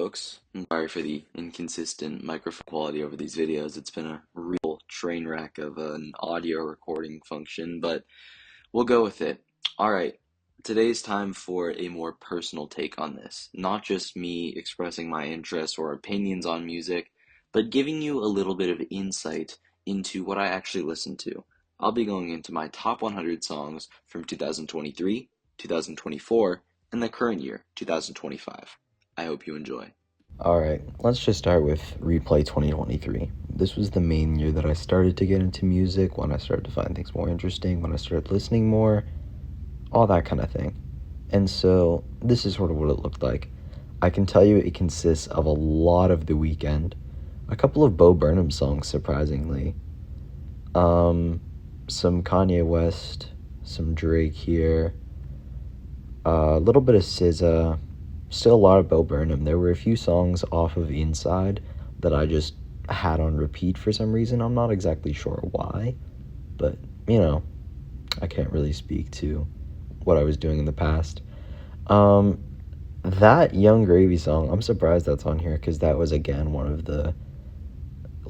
folks. I'm sorry for the inconsistent microphone quality over these videos. It's been a real train wreck of an audio recording function, but we'll go with it. Alright, today's time for a more personal take on this. Not just me expressing my interests or opinions on music, but giving you a little bit of insight into what I actually listen to. I'll be going into my top 100 songs from 2023, 2024, and the current year, 2025. I hope you enjoy. Alright, let's just start with Replay 2023. This was the main year that I started to get into music, when I started to find things more interesting, when I started listening more, all that kind of thing. And so, this is sort of what it looked like. I can tell you it consists of a lot of The Weeknd, a couple of Bo Burnham songs, surprisingly, some Kanye West, some Drake here, a little bit of SZA, still a lot of Bo Burnham. There were a few songs off of Inside that I just had on repeat for some reason. I'm not exactly sure why, but, I can't really speak to what I was doing in the past. That Young Gravy song, I'm surprised that's on here because that was, again, one of the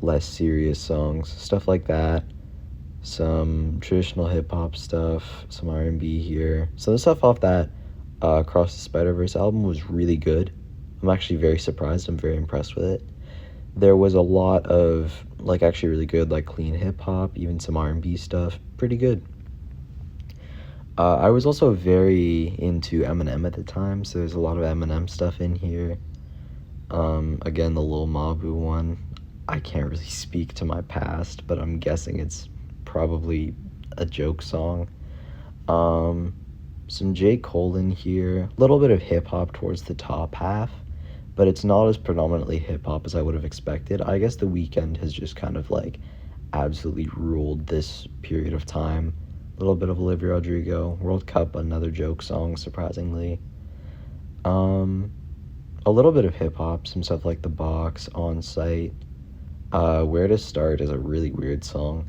less serious songs. Stuff like that. Some traditional hip-hop stuff, some R&B here. So the stuff off that Across the Spider-Verse album was really good. I'm actually very surprised. I'm very impressed with it. There was a lot of, actually really good, clean hip-hop, even some R&B stuff. Pretty good. I was also very into Eminem at the time, so there's a lot of Eminem stuff in here. Again, the Lil Mabu one. I can't really speak to my past, but I'm guessing it's probably a joke song. Some J. Cole in here, a little bit of hip-hop towards the top half, but it's not as predominantly hip-hop as I would have expected. I guess The Weeknd has just kind of, absolutely ruled this period of time. A little bit of Olivia Rodrigo, World Cup, another joke song, surprisingly. A little bit of hip-hop, some stuff like The Box, On Site. Where to Start is a really weird song.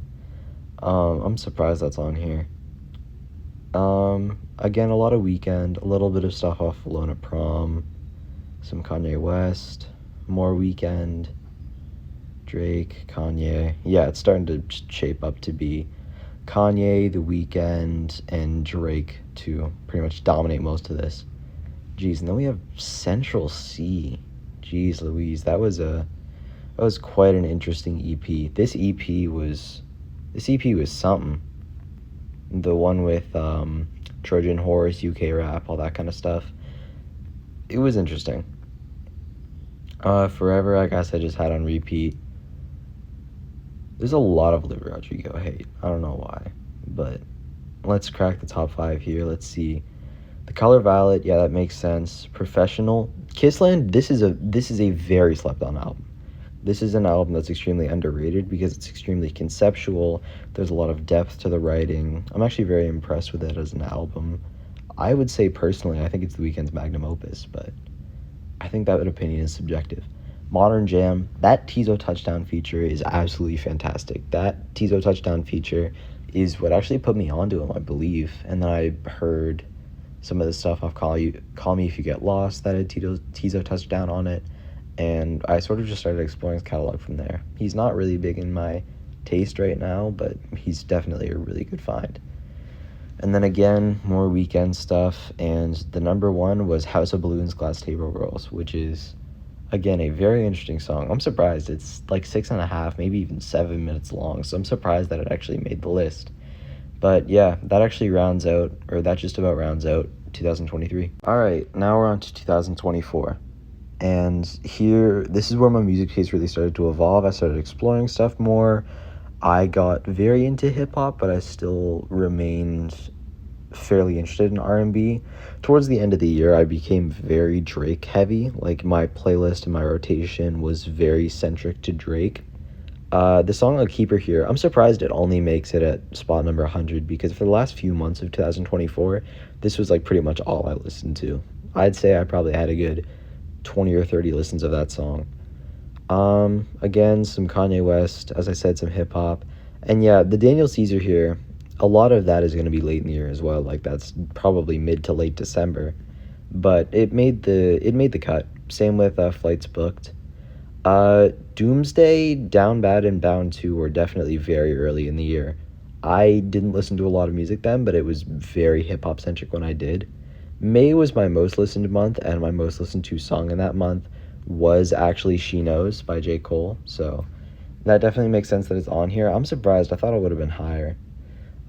I'm surprised that's on here. Again, a lot of Weeknd, a little bit of stuff off Alone at Prom, some Kanye West, more Weeknd, Drake, Kanye. Yeah, it's starting to shape up to be Kanye, The Weeknd, and Drake to pretty much dominate most of this. Jeez, and then we have Central C. Jeez Louise, that was quite an interesting EP. This EP was something. The one with Trojan Horse, UK rap, all that kind of stuff. It was interesting. Forever, I guess I just had on repeat. There's a lot of Olivia Rodrigo hate. I don't know why, but let's crack the top 5 here. Let's see. The Color Violet, yeah, that makes sense. Professional. Kissland, this is a very slept on album. This is an album that's extremely underrated because it's extremely conceptual. There's a lot of depth to the writing. I'm actually very impressed with it as an album. I would say personally, I think it's The Weeknd's magnum opus, but I think that opinion is subjective. Modern Jam, that Tizo Touchdown feature is absolutely fantastic. That Tizo Touchdown feature is what actually put me onto him, I believe. And then I heard some of the stuff off Call Me If You Get Lost that had Tizo Touchdown on it. And I sort of just started exploring his catalog from there. He's not really big in my taste right now, but he's definitely a really good find. And then again, more Weeknd stuff, and the number 1 was House of Balloons, Glass Table Girls, which is, again, a very interesting song. I'm surprised. It's 6.5, maybe even 7 minutes long, so I'm surprised that it actually made the list. But yeah, that just about rounds out 2023. Alright, now we're on to 2024. And here, this is where my music taste really started to evolve. I started exploring stuff more. I got very into hip-hop, but I still remained fairly interested in R&B. Towards the end of the year, I became very Drake heavy. My playlist and my rotation was very centric to Drake. The song A Keeper here, I'm surprised it only makes it at spot number 100 because for the last few months of 2024, this was pretty much all I listened to. I'd say I probably had a good 20 or 30 listens of that song. Again, some Kanye West, as I said, some hip-hop. And yeah, the Daniel Caesar here, a lot of that is going to be late in the year as well. That's probably mid to late December. but it made the cut. Same with Flights Booked. Doomsday, Down Bad, and Bound 2 were definitely very early in the year. I didn't listen to a lot of music then, but it was very hip hop centric when I did. May was my most listened month, and my most listened to song in that month was actually She Knows by J. Cole, so that definitely makes sense that it's on here. I'm surprised. I thought it would have been higher.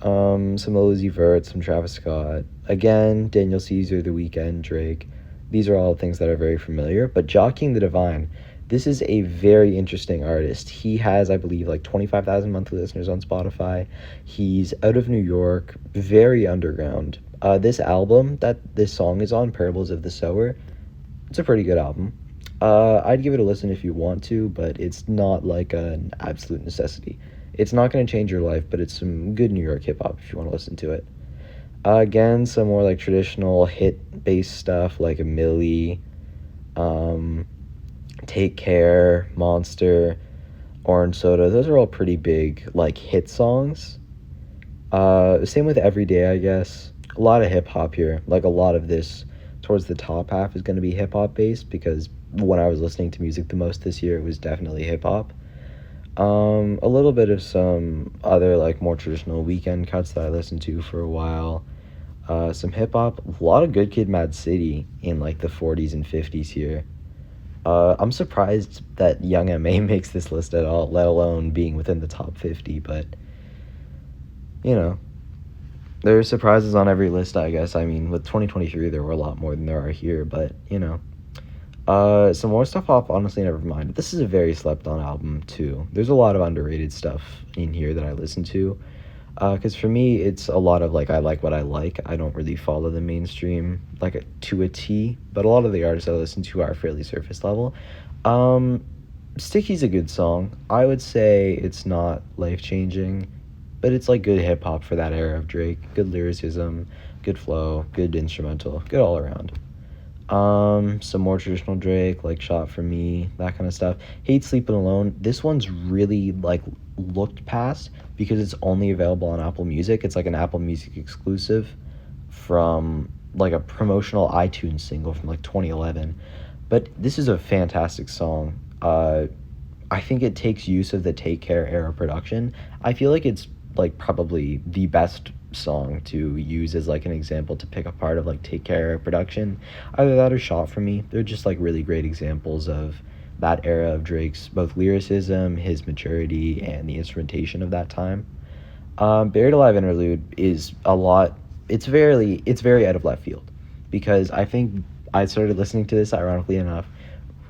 Some Lil Uzi Vert, some Travis Scott. Again, Daniel Caesar, The Weeknd, Drake. These are all things that are very familiar. But Joaquin the Divine, this is a very interesting artist. He has, I believe, like 25,000 monthly listeners on Spotify. He's out of New York, very underground. This album that this song is on, Parables of the Sower, it's a pretty good album. I'd give it a listen if you want to, but it's not like an absolute necessity. It's not going to change your life, but it's some good New York hip hop if you want to listen to it. Again, some more like traditional hit based stuff like a Millie, um, Take Care, Monster, Orange Soda. Those are all pretty big like hit songs. Same with Everyday, I guess. A lot of hip hop here. Like a lot of this towards the top half is going to be hip hop based because when I was listening to music the most this year, it was definitely hip hop. A little bit of some other like more traditional weekend cuts that I listened to for a while. Some hip hop, a lot of Good Kid, Mad City in like the 40s and 50s here. I'm surprised that Young M.A. makes this list at all, let alone being within the top 50. But you know, there are surprises on every list, I guess. I mean, with 2023, there were a lot more than there are here, but you know. Some more stuff off, honestly, never mind. This is a very slept on album, too. There's a lot of underrated stuff in here that I listen to. Because for me, it's a lot of, like, I like what I like. I don't really follow the mainstream, like, to a T. But a lot of the artists I listen to are fairly surface level. Sticky's a good song. I would say it's not life-changing, but it's, like, good hip-hop for that era of Drake. Good lyricism, good flow, good instrumental, good all around. Some more traditional Drake, like Shot for Me, that kind of stuff. Hate Sleeping Alone. This one's really like looked past because it's only available on Apple Music. It's like an Apple Music exclusive from like a promotional iTunes single from like 2011. But this is a fantastic song. I think it takes use of the Take Care era production. I feel like it's like probably the best song to use as like an example to pick apart of like Take Care era production. Either that or Shot for Me. They're just like really great examples of that era of Drake's both lyricism, his maturity, and the instrumentation of that time. Buried Alive interlude is a lot. It's very out of left field because I think I started listening to this ironically enough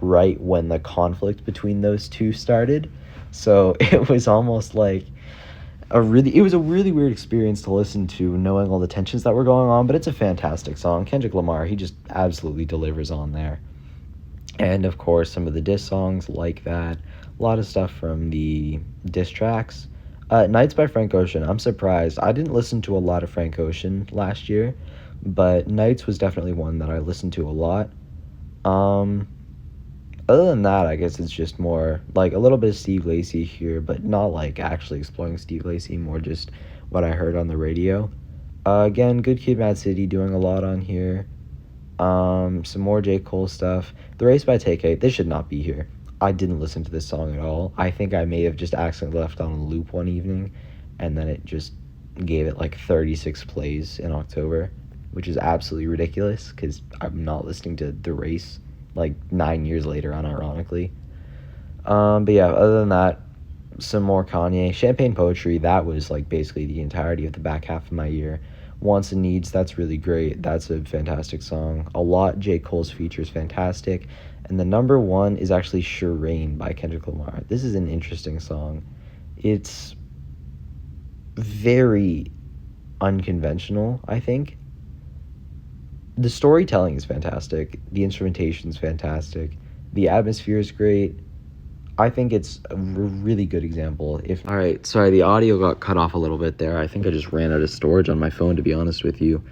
right when the conflict between those two started. So it was almost like it was a really weird experience to listen to knowing all the tensions that were going on, but it's a fantastic song. Kendrick Lamar, he just absolutely delivers on there. And of course, some of the diss songs like that. A lot of stuff from the diss tracks. Nights by Frank Ocean. I'm surprised. I didn't listen to a lot of Frank Ocean last year, but Nights was definitely one that I listened to a lot. Um, Other than that, I guess it's just more like a little bit of Steve Lacy here, but not like actually exploring Steve Lacy, more just what I heard on the radio. Again, Good Kid, Mad City doing a lot on here. Some more J. Cole stuff. The Race by TK, this should not be here. I didn't listen to this song at all. I think I may have just accidentally left on a loop one evening, and then it just gave it like 36 plays in October, which is absolutely ridiculous because I'm not listening to The Race like 9 years later, unironically. But yeah, other than that, some more Kanye. Champagne Poetry, that was like basically the entirety of the back half of my year. Wants and Needs, that's really great. That's a fantastic song. A lot J. Cole's features fantastic. And the number one is actually Sure Rain by Kendrick Lamar. This is an interesting song. It's very unconventional, I think. The storytelling is fantastic. The instrumentation is fantastic. The atmosphere is great. I think it's a really good example. All right, sorry, the audio got cut off a little bit there. I think I just ran out of storage on my phone, to be honest with you.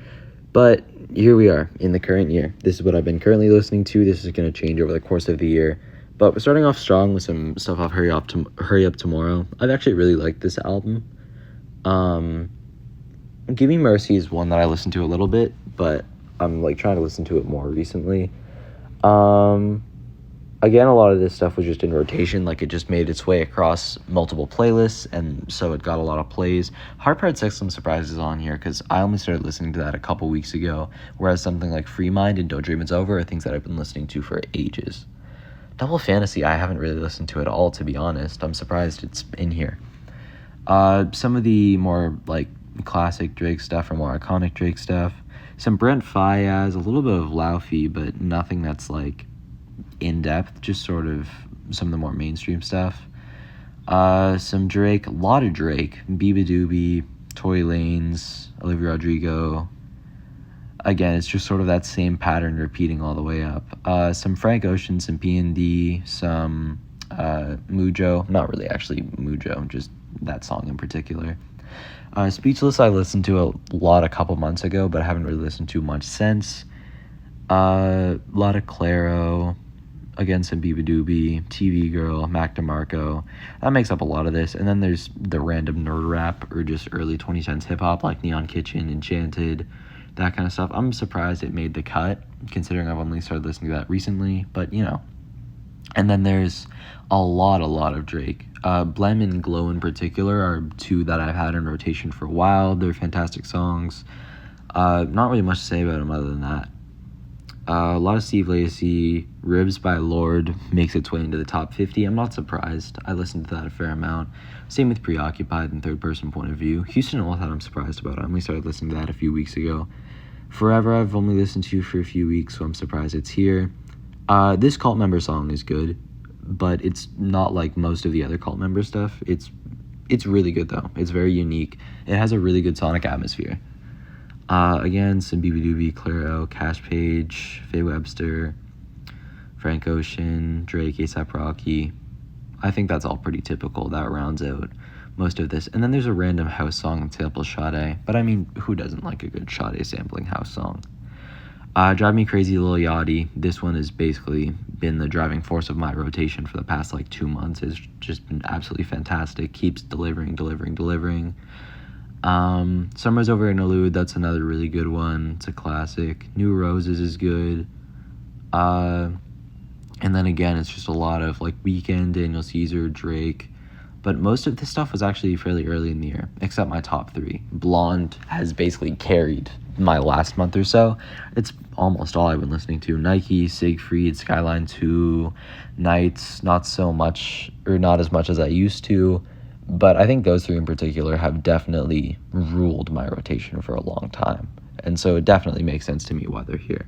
But here we are in the current year. This is what I've been currently listening to. This is going to change over the course of the year. But we're starting off strong with some stuff off Hurry Up Tomorrow. I've actually really liked this album. Give Me Mercy is one that I listened to a little bit, but I'm like trying to listen to it more recently. Again, a lot of this stuff was just in rotation, like it just made its way across multiple playlists, and so it got a lot of plays. Hard Part 6, I'm surprised is on here, because I only started listening to that a couple weeks ago, whereas something like Free Mind and Don't Dream It's Over are things that I've been listening to for ages. Double Fantasy, I haven't really listened to at all, to be honest. I'm surprised it's in here. Some of the more, like, classic Drake stuff or more iconic Drake stuff. Some Brent Faiyaz, a little bit of Laufey, but nothing that's, like, in-depth, just sort of some of the more mainstream stuff. Some Drake, a lot of Drake. Biba Doobie, Tory Lanez, Olivia Rodrigo. Again, it's just sort of that same pattern repeating all the way up. Some Frank Ocean, some P&D, some Mujo. Not really actually Mujo, just that song in particular. Speechless I listened to a lot a couple months ago, but I haven't really listened to much since. A lot of Claro. Again, some Biba Doobie, TV Girl, Mac DeMarco. That makes up a lot of this. And then there's the random nerd rap or just early 2010s hip-hop like Neon Kitchen, Enchanted, that kind of stuff. I'm surprised it made the cut, considering I've only started listening to that recently. But, you know. And then there's a lot of Drake. Blem and Glow in particular are two that I've had in rotation for a while. They're fantastic songs. Not really much to say about them other than that. A lot of Steve Lacy. Ribs by Lord makes its way into the top 50. I'm not surprised. I listened to that a fair amount. Same with Preoccupied and Third Person Point of View. Houston All That I'm surprised about. I only started listening to that a few weeks ago. Forever I've only listened to for a few weeks, so I'm surprised it's here. This Cult Member song is good, but it's not like most of the other Cult Member stuff. It's really good though. It's very unique. It has a really good sonic atmosphere. Again, some Biba Doobie, Claro, Cash Page, Faye Webster, Frank Ocean, Drake, A$AP Rocky. I think that's all pretty typical. That rounds out most of this. And then there's a random house song sample Sade. But I mean, who doesn't like a good Sade sampling house song? Drive Me Crazy, Lil Yachty. This one has basically been the driving force of my rotation for the past like 2 months. It's just been absolutely fantastic. Keeps delivering. Summer's Over in Elude, that's another really good one. It's a classic. New Roses is good. And then again, it's just a lot of like Weeknd, Daniel Caesar, Drake. But most of this stuff was actually fairly early in the year, except my top 3. Blonde has basically carried my last month or so. It's almost all I've been listening to. Nike, Siegfried, Skyline 2, Nights, not so much, or not as much as I used to. But I think those 3 in particular have definitely ruled my rotation for a long time. And so it definitely makes sense to me why they're here.